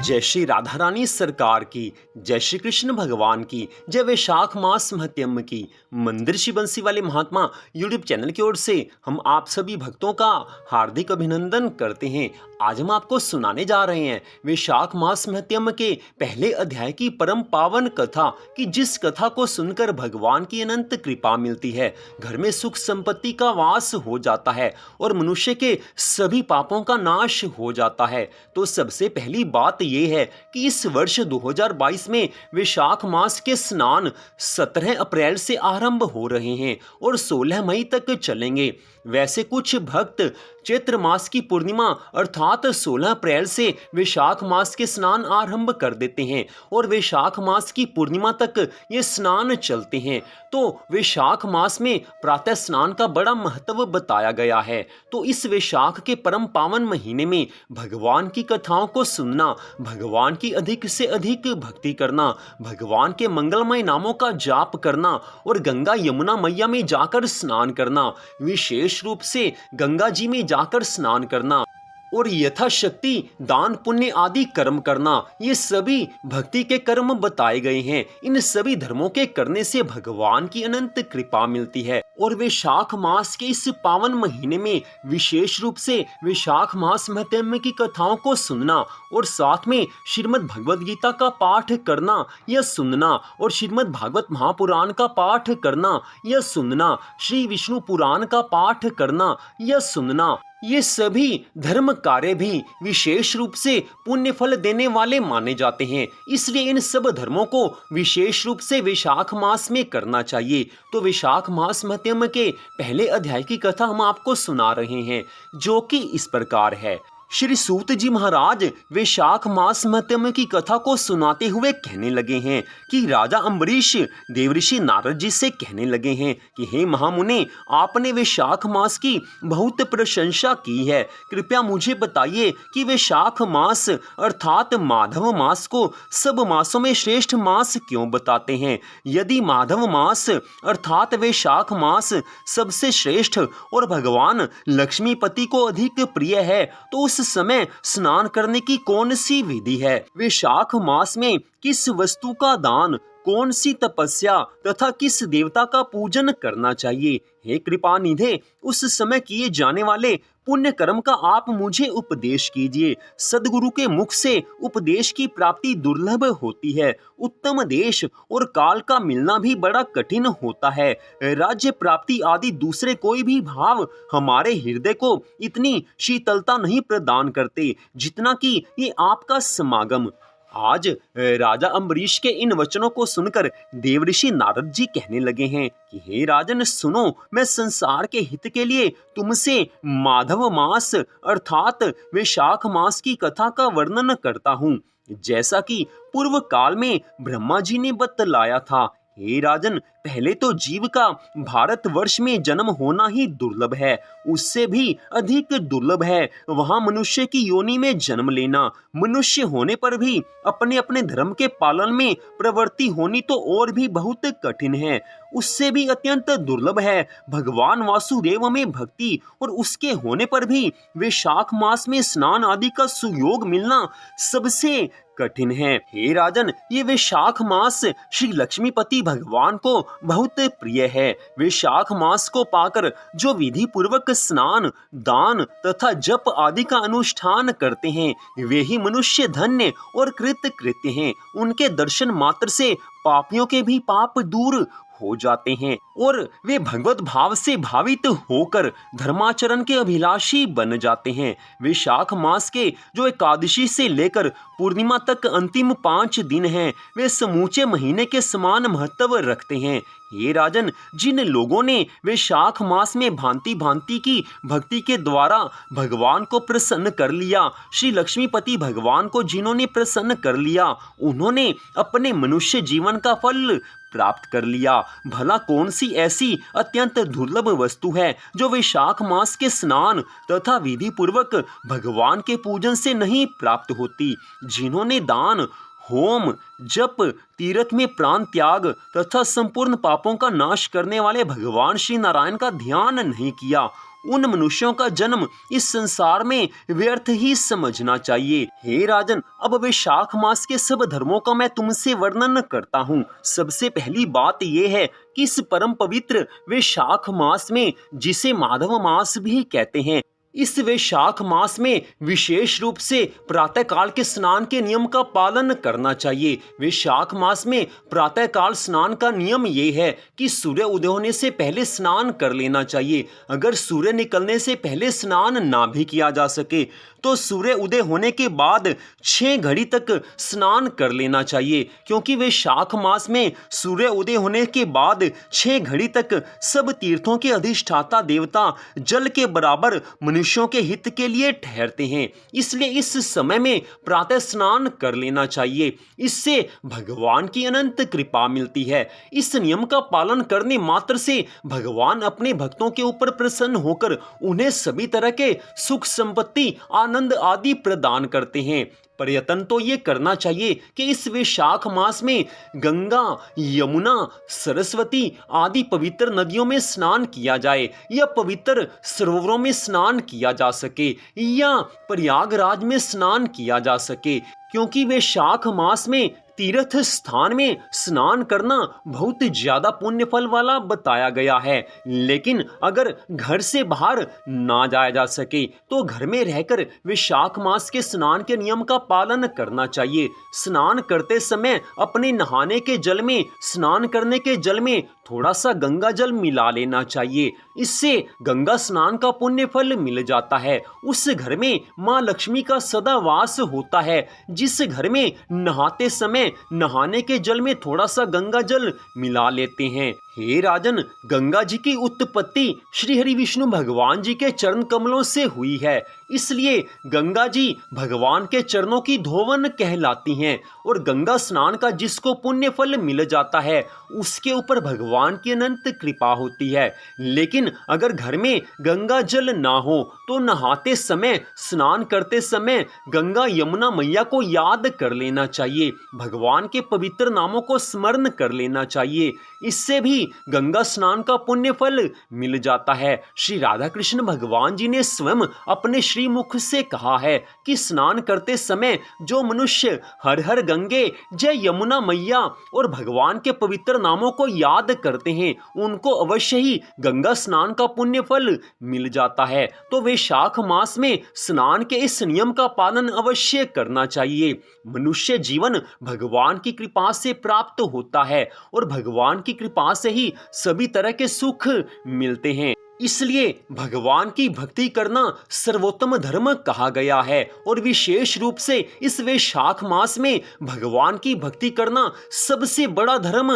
जय श्री राधा रानी सरकार की, जय श्री कृष्ण भगवान की, जय वैशाख मास महत्यम की। मंदिर श्री बंसी वाले महात्मा यूट्यूब चैनल की ओर से हम आप सभी भक्तों का हार्दिक अभिनंदन करते हैं। आज हम आपको सुनाने जा रहे हैं वैशाख मास महत्यम के पहले अध्याय की परम पावन कथा कि जिस कथा को सुनकर भगवान की अनंत कृपा मिलती है, घर में सुख संपत्ति का वास हो जाता है और मनुष्य के सभी पापों का नाश हो जाता है। तो सबसे पहली बात यह है कि इस वर्ष 2022 में वैशाख मास के स्नान 17 अप्रैल से आरंभ हो रहे हैं और 16 मई तक चलेंगे। वैसे कुछ भक्त चैत्र मास की पूर्णिमा अर्थात 16 अप्रैल से वैशाख मास के स्नान आरंभ कर देते हैं और वैशाख मास की पूर्णिमा तक ये स्नान चलते हैं। तो वैशाख मास में प्रातः स्नान का बड़ा महत्व बताया गया है। तो इस वैशाख के परम पावन महीने में भगवान की कथाओं को सुनना, भगवान की अधिक से अधिक भक्ति करना, भगवान के मंगलमय नामों का जाप करना और गंगा यमुना मैया में जाकर स्नान करना, विशेष रूप से गंगा जी में जाकर स्नान करना और यथाशक्ति दान पुण्य आदि कर्म करना, ये सभी भक्ति के कर्म बताए गए हैं। इन सभी धर्मों के करने से भगवान की अनंत कृपा मिलती है। और वैशाख मास के इस पावन महीने में विशेष रूप से वैशाख मास महत्म की कथाओं को सुनना और साथ में श्रीमद् भगवद गीता का पाठ करना या सुनना और श्रीमद् भागवत महापुराण का पाठ करना या सुनना, श्री विष्णु पुराण का पाठ करना या सुनना, ये सभी धर्म कार्य भी विशेष रूप से पुण्य फल देने वाले माने जाते हैं। इसलिए इन सब धर्मों को विशेष रूप से वैशाख मास में करना चाहिए। तो वैशाख मास महत्यम के पहले अध्याय की कथा हम आपको सुना रहे हैं, जो कि इस प्रकार है। श्री सूत जी महाराज वैशाख मास महत्यम की कथा को सुनाते हुए कहने लगे हैं कि राजा अम्बरीश देवऋषि नारद जी से कहने लगे हैं कि हे महामुने, आपने वैशाख मास की बहुत प्रशंसा की है। कृपया मुझे बताइए कि वैशाख मास अर्थात माधव मास को सब मासों में श्रेष्ठ मास क्यों बताते हैं। यदि माधव मास अर्थात वैशाख मास सबसे श्रेष्ठ और भगवान लक्ष्मीपति को अधिक प्रिय है, तो उस समय स्नान करने की कौन सी विधि है। वैशाख मास में किस वस्तु का दान, कौन सी तपस्या तथा किस देवता का पूजन करना चाहिए। हे कृपा निधे, उस समय किए जाने वाले पुण्य कर्म का आप मुझे उपदेश कीजिए। सदगुरु के मुख से उपदेश की प्राप्ति दुर्लभ होती है। उत्तम देश और काल का मिलना भी बड़ा कठिन होता है। राज्य प्राप्ति आदि दूसरे कोई भी भाव हमारे हृदय को इतनी शीतलता नहीं प्रदान करते जितना कि ये आपका समागम। आज राजा अम्बरीश के इन वचनों को सुनकर देवऋषि नारद जी कहने लगे हैं कि हे राजन सुनो, मैं संसार के हित के लिए तुमसे माधव मास अर्थात वैशाख मास की कथा का वर्णन करता हूँ, जैसा कि पूर्व काल में ब्रह्मा जी ने बतलाया था। हे राजन, पहले तो जीव का भारतवर्ष में जन्म होना ही दुर्लभ है, उससे भी अधिक दुर्लभ है वहां मनुष्य की योनि में जन्म लेना। मनुष्य होने पर भी अपने अपने धर्म के पालन में प्रवृत्ति होनी तो और भी बहुत कठिन है। उससे भी अत्यंत दुर्लभ है भगवान वासुदेव में भक्ति, और उसके होने पर भी वैशाख मास में स्नान आदि का सुयोग मिलना सबसे कठिन है। हे राजन, ये वैशाख मास श्री लक्ष्मीपति भगवान को बहुत प्रिय है। वैशाख मास को पाकर जो विधि पूर्वक स्नान, दान तथा जप आदि का अनुष्ठान करते हैं, वे ही मनुष्य धन्य और कृतकृत्य हैं। उनके दर्शन मात्र से पापियों के भी पाप दूर हो जाते हैं और वे भगवत भाव से भावित होकर धर्माचरण के अभिलाषी बन जाते हैं। वैशाख मास के जो एकादशी से लेकर पूर्णिमा तक अंतिम 5 दिन हैं, वे समूचे महीने के समान महत्व रखते हैं। ये राजन, जिन लोगों ने वैशाख मास में भांति भांति की भक्ति के द्वारा भगवान को प्रसन्न कर लिया, श्री लक्ष्मीपति भगवान को जिन्होंने प्रसन्न कर लिया, उन्होंने अपने मनुष्य जीवन का फल प्राप्त कर लिया। भला कौन सी ऐसी अत्यंत दुर्लभ वस्तु है जो वैशाख मास के स्नान तथा विधि पूर्वक भगवान के पूजन से नहीं प्राप्त होती। जिन्होंने दान, होम, जप, तीर्थ में प्राण त्याग तथा संपूर्ण पापों का नाश करने वाले भगवान श्री नारायण का ध्यान नहीं किया, उन मनुष्यों का जन्म इस संसार में व्यर्थ ही समझना चाहिए। हे राजन, अब वैशाख मास के सब धर्मों का मैं तुमसे वर्णन करता हूँ। सबसे पहली बात यह है कि इस परम पवित्र वैशाख मास में, जिसे माधव मास भी कहते हैं, इस वैशाख मास में विशेष रूप से प्रातःकाल के स्नान के नियम का पालन करना चाहिए। वैशाख मास में प्रातःकाल स्नान का नियम ये है कि सूर्य उदय होने से पहले स्नान कर लेना चाहिए। अगर सूर्य निकलने से पहले स्नान ना भी किया जा सके तो सूर्य उदय होने के बाद 6 घड़ी तक स्नान कर लेना चाहिए, क्योंकि वैशाख मास में सूर्य उदय होने के बाद 6 घड़ी तक सब तीर्थों के अधिष्ठाता देवता जल के बराबर मनुष्यों के हित के लिए ठहरते हैं। इसलिए इस समय में प्रातः स्नान कर लेना चाहिए। इससे भगवान की अनंत कृपा मिलती है। इस नियम का पालन करने मात्र से भगवान अपने भक्तों के ऊपर प्रसन्न होकर उन्हें सभी तरह के सुख संपत्ति आनंद आदि प्रदान करते हैं। प्रयत्न तो ये करना चाहिए कि इस वैशाख मास में गंगा, यमुना, सरस्वती आदि पवित्र नदियों में स्नान किया जाए, या पवित्र सरोवरों में स्नान किया जा सके, या प्रयागराज में स्नान किया जा सके, क्योंकि वैशाख मास में तीर्थ स्थान में स्नान करना बहुत ज्यादा पुण्य फल वाला बताया गया है। लेकिन अगर घर से बाहर ना जाया जा सके तो घर में रहकर वैशाख मास के स्नान के नियम का पालन करना चाहिए। स्नान करते समय अपने नहाने के जल में, स्नान करने के जल में थोड़ा सा गंगा जल मिला लेना चाहिए। इससे गंगा स्नान का पुण्य फल मिल जाता है। उस घर में माँ लक्ष्मी का सदा वास होता है। जिस घर में नहाते समय नहाने के जल में थोड़ा सा गंगा जल मिला लेते हैं। हे राजन, गंगा जी की उत्पत्ति श्री हरि विष्णु भगवान जी के चरण कमलों से हुई है, इसलिए गंगा जी भगवान के चरणों की धोवन कहलाती हैं। और गंगा स्नान का जिसको पुण्य फल मिल जाता है उसके ऊपर भगवान की अनंत कृपा होती है। लेकिन अगर घर में गंगा जल ना हो तो नहाते समय, स्नान करते समय गंगा यमुना मैया को याद कर लेना चाहिए, भगवान के पवित्र नामों को स्मरण कर लेना चाहिए। इससे भी गंगा स्नान का पुण्य फल मिल जाता है। श्री राधा कृष्ण भगवान जी ने स्वयं अपने श्रीमुख से कहा है कि स्नान करते समय जो मनुष्य हर हर गंगे, जय यमुना मैया और भगवान के पवित्र नामों को याद करते हैं उनको अवश्य ही गंगा स्नान का पुण्य फल मिल जाता है। तो वैशाख मास में स्नान के इस नियम का पालन अवश्य करना चाहिए। मनुष्य जीवन भगवान की कृपा से प्राप्त होता है और भगवान की कृपा से ही सभी तरह के सुख मिलते हैं। इसलिए भगवान की भक्ति करना सर्वोत्तम धर्म कहा गया है और विशेष रूप से इस वैशाख मास में भगवान की भक्ति करना सबसे बड़ा धर्म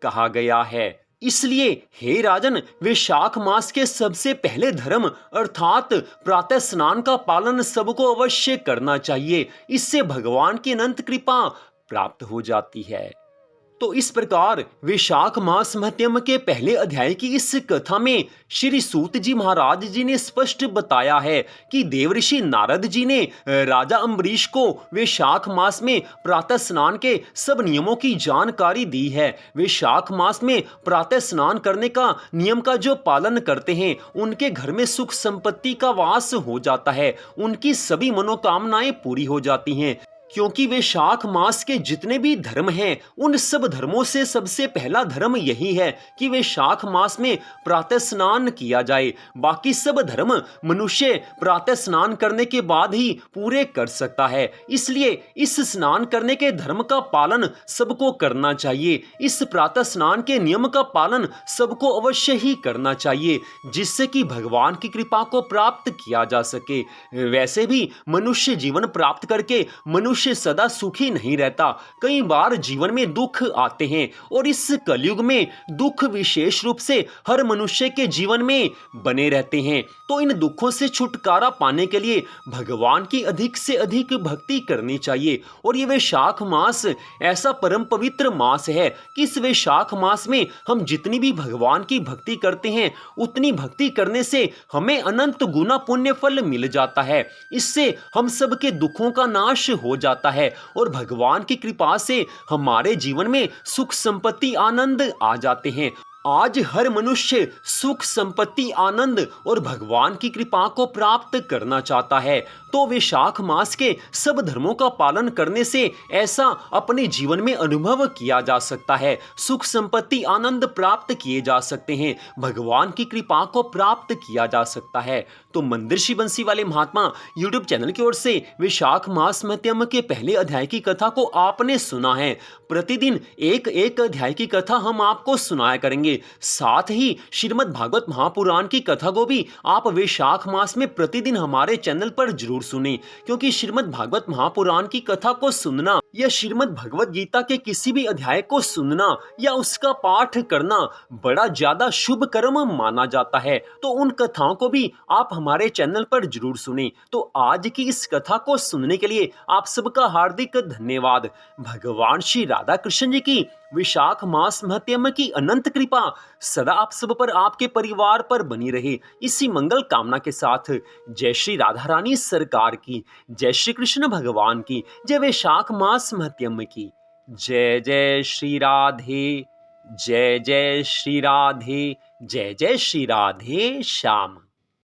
कहा गया है। इसलिए हे राजन, वैशाख मास के सबसे पहले धर्म अर्थात प्रातः स्नान का पालन सबको अवश्य करना चाहिए। इससे भगवान की अनंत कृपा प्राप्त हो जाती है। तो इस प्रकार वैशाख मास महत्यम के पहले अध्याय की इस कथा में श्री सूत जी महाराज जी ने स्पष्ट बताया है कि देवऋषि नारद जी ने राजा अम्बरीश को वैशाख मास में प्रातः स्नान के सब नियमों की जानकारी दी है। वैशाख मास में प्रातः स्नान करने का नियम का जो पालन करते हैं उनके घर में सुख संपत्ति का वास हो जाता है, उनकी सभी मनोकामनाएं पूरी हो जाती हैं। क्योंकि वैशाख मास के जितने भी धर्म हैं उन सब धर्मों से सबसे पहला धर्म यही है कि वैशाख मास में प्रातः स्नान किया जाए। बाकी सब धर्म मनुष्य प्रातः स्नान करने के बाद ही पूरे कर सकता है। इसलिए इस स्नान करने के धर्म का पालन सबको करना चाहिए। इस प्रातः स्नान के नियम का पालन सबको अवश्य ही करना चाहिए, जिससे कि भगवान की कृपा को प्राप्त किया जा सके। वैसे भी मनुष्य जीवन प्राप्त करके मनुष्य सदा सुखी नहीं रहता। कई बार जीवन में दुख आते हैं और इस कलयुग में दुख विशेष रूप से हर मनुष्य के जीवन में बने रहते हैं। तो इन दुखों से छुटकारा पाने के लिए भगवान की अधिक से अधिक भक्ति करनी चाहिए। और ये वैशाख मास ऐसा परम पवित्र मास है कि इस वैशाख मास में हम जितनी भी भगवान की भक्ति करते हैं उतनी भक्ति करने से हमें अनंत गुना पुण्य फल मिल जाता है। इससे हम सबके दुखों का नाश हो जाता है और भगवान की कृपा से हमारे जीवन में सुख संपत्ति आनंद आ जाते हैं। आज हर मनुष्य सुख, संपत्ति, आनंद और भगवान की कृपा को प्राप्त करना चाहता है। तो वैशाख मास के सब धर्मों का पालन करने से ऐसा अपने जीवन में अनुभव किया जा सकता है। सुख, संपत्ति, आनंद प्राप्त किए जा सकते हैं, भगवान की कृपा को प्राप्त किया जा सकता है। तो मंदिर श्री बंसी वाले महात्मा यूट्यूब चैनल की ओर से वैशाख मास महत्म के पहले अध्याय की कथा को आपने सुना है। प्रतिदिन एक एक अध्याय की कथा हम आपको सुनाया करेंगे। साथ ही श्रीमद् भागवत महापुराण की कथा को भी आप वैशाख मास में प्रतिदिन हमारे चैनल पर जरूर सुने, क्योंकि श्रीमद् भागवत महापुराण की कथा को सुनना या श्रीमद् भगवत गीता के किसी भी अध्याय को सुनना या उसका पाठ करना बड़ा ज्यादा शुभ कर्म माना जाता है। तो उन कथाओं को भी आप हमारे चैनल पर जरूर सुने। तो आज की इस कथा को सुनने के लिए आप सबका हार्दिक धन्यवाद। भगवान श्री राधा कृष्ण जी की वैशाख मास महत्म की अनंत कृपा सदा आप सब पर, आपके परिवार पर बनी रहे, इसी मंगल कामना के साथ जय श्री राधा रानी सरकार की, जय श्री कृष्ण भगवान की, जय वैशाख मास महत्म की। जय जय श्री राधे, जय जय श्री राधे, जय जय श्री राधे श्याम।